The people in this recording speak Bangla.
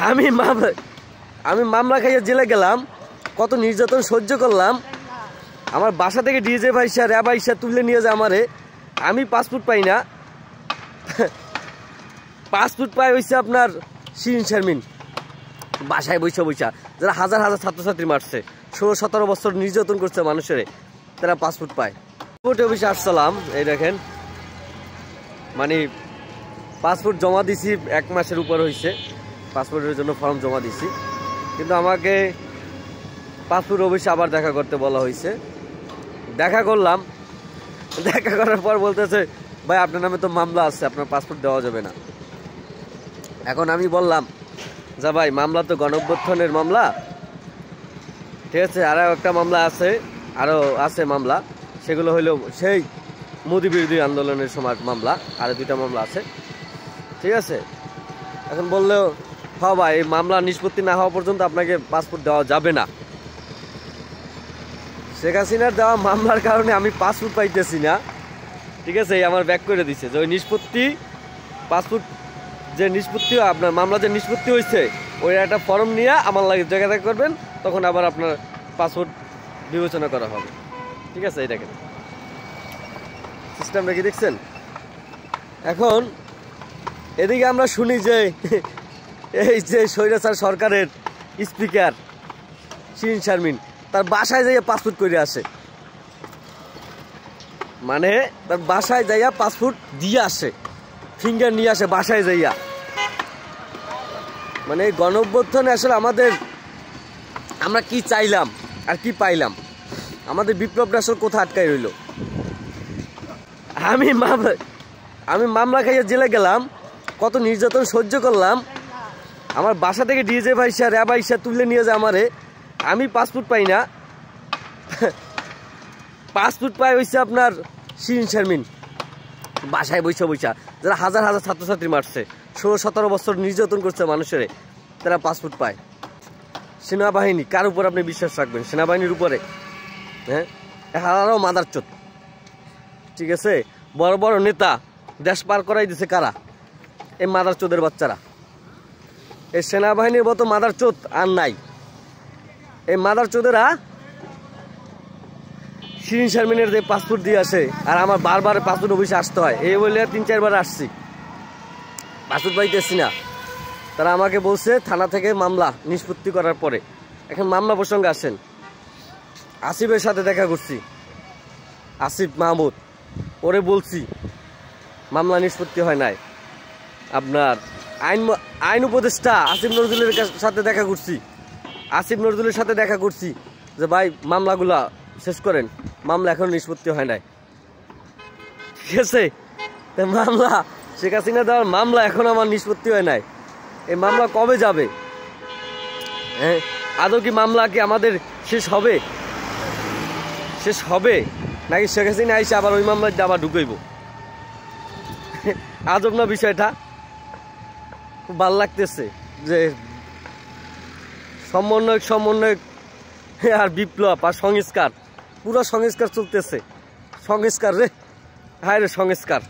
আমি মামলা খাইয়ে জেলে গেলাম, কত নির্যাতন সহ্য করলাম। আমার বাসা থেকে ডিজে ভাইসা র্যাব আইসা তুলে নিয়ে যায় আমারে। আমি পাসপোর্ট পাই না। পাসপোর্ট পাই হয়েছে আপনার শিরিন শারমিন বাসায় বৈশা যারা হাজার হাজার ছাত্রছাত্রী মারছে, 16-17 বছর নির্যাতন করছে মানুষের, তারা পাসপোর্ট পায়। পাসপোর্ট অফিসে আসছিলাম, এই দেখেন মানে পাসপোর্ট জমা দিছি 1 মাসের উপর হয়েছে। পাসপোর্টের জন্য ফর্ম জমা দিছি, কিন্তু আমাকে পাসপোর্ট অফিসে আবার দেখা করতে বলা হয়েছে। দেখা করলাম, দেখা করার পর বলতেছে ভাই আপনার নামে তো মামলা আছে, আপনার পাসপোর্ট দেওয়া যাবে না। এখন আমি বললাম যা ভাই মামলা তো গণঅভ্যুত্থানের মামলা, ঠিক আছে, আরও একটা মামলা আছে, আরও আছে মামলা, সেগুলো হইলেও সেই মোদি বিরোধী আন্দোলনের সময় মামলা, আরও 2টা মামলা আছে, ঠিক আছে। এখন বললেও হ্যাঁ ভাই এই মামলা নিষ্পত্তি না হওয়া পর্যন্ত আপনাকে পাসপোর্ট দেওয়া যাবে না। শেখ হাসিনার দেওয়া মামলার কারণে আমি পাসপোর্ট পাইতেছি না, ঠিক আছে। এই আমার ব্যাক করে দিচ্ছে যে ওই নিষ্পত্তি পাসপোর্ট যে নিষ্পত্তি আপনার মামলা যে নিষ্পত্তি হয়েছে ওই একটা ফর্ম নিয়ে আমার লাগে যোগাযোগ করবেন, তখন আবার আপনার পাসপোর্ট বিবেচনা করা হবে, ঠিক আছে। এই দেখেন সিস্টেমটা কি দেখছেন। এখন এদিকে আমরা শুনি যে এই যে স্বৈরাচার সরকারের স্পিকার শিরিন শারমিন তার বাসায় যাইয়া পাসপোর্ট করে আসে, মানে তার বাসায় যাইয়া পাসপোর্ট দিয়ে আসে, ফিঙ্গার নিয়ে আসে বাসায় যাইয়া। মানে এই গণঅভ্যুত্থানে আসলে আমরা কি চাইলাম আর কি পাইলাম, আমাদের বিপ্লবটা আসলে কোথায় আটকাই রইল। আমি মামলা খাইয়ে জেলে গেলাম, কত নির্যাতন সহ্য করলাম। আমার বাসা থেকে ডিজে ভাইসা র্যাব আইসা তুলে নিয়ে যায় আমারে। আমি পাসপোর্ট পাই না। পাসপোর্ট পাই হয়েছে আপনার শিরিন শারমিন বাসায় বৈশা যারা হাজার হাজার ছাত্রছাত্রী মারছে, 16-17 বছর নির্যাতন করছে মানুষের, তারা পাসপোর্ট পায়। সেনাবাহিনী কার উপর আপনি বিশ্বাস রাখবেন? সেনাবাহিনীর উপরে? হ্যাঁ, হারারও মাদারচোদ, ঠিক আছে। বড় বড় নেতা দেশ পার করাই দিছে কারা? এই মাদারচোদের বাচ্চারা। এই সেনাবাহিনীর মতো মাদারচোদ আর নাই। এই মাদারচোদেরা শিরিন শারমিনের যে পাসপোর্ট দিয়ে আসে, আর আমার বারবার পাসপোর্ট অফিসে আসতে হয়, এই বলে 3-4 বার আসছি, পাসপোর্ট পাইতেছি না। তারা আমাকে বলছে থানা থেকে মামলা নিষ্পত্তি করার পরে। এখন মামলা প্রসঙ্গে আসেন, আসিফের সাথে দেখা করছি, আসিফ মাহমুদ, ওরে বলছি মামলা নিষ্পত্তি হয় নাই। আপনার আইন উপদেষ্টা আসিফ নজরুলের সাথে দেখা করছি, আসিফ নজরুলের সাথে দেখা করছি যে ভাই মামলাগুলা শেষ করেন, মামলা এখন নিষ্পত্তি হয় নাই, ঠিক আছে। মামলা শেখ হাসিনা দেওয়ার মামলা এখন আমার নিষ্পত্তি হয় নাই। এই মামলা কবে যাবে? হ্যাঁ, আদৌ কি মামলা কি আমাদের শেষ হবে নাকি শেখ হাসিনা আইসে আবার ওই মামলাটা আবার ঢুকাইব? আজব না বিষয়টা। খুব ভালো লাগতেছে যে সমন্বয়ক আর বিপ্লব আর সংস্কার, পুরো সংস্কার চলতেছে। সংস্কার রে, হায় রে সংস্কার।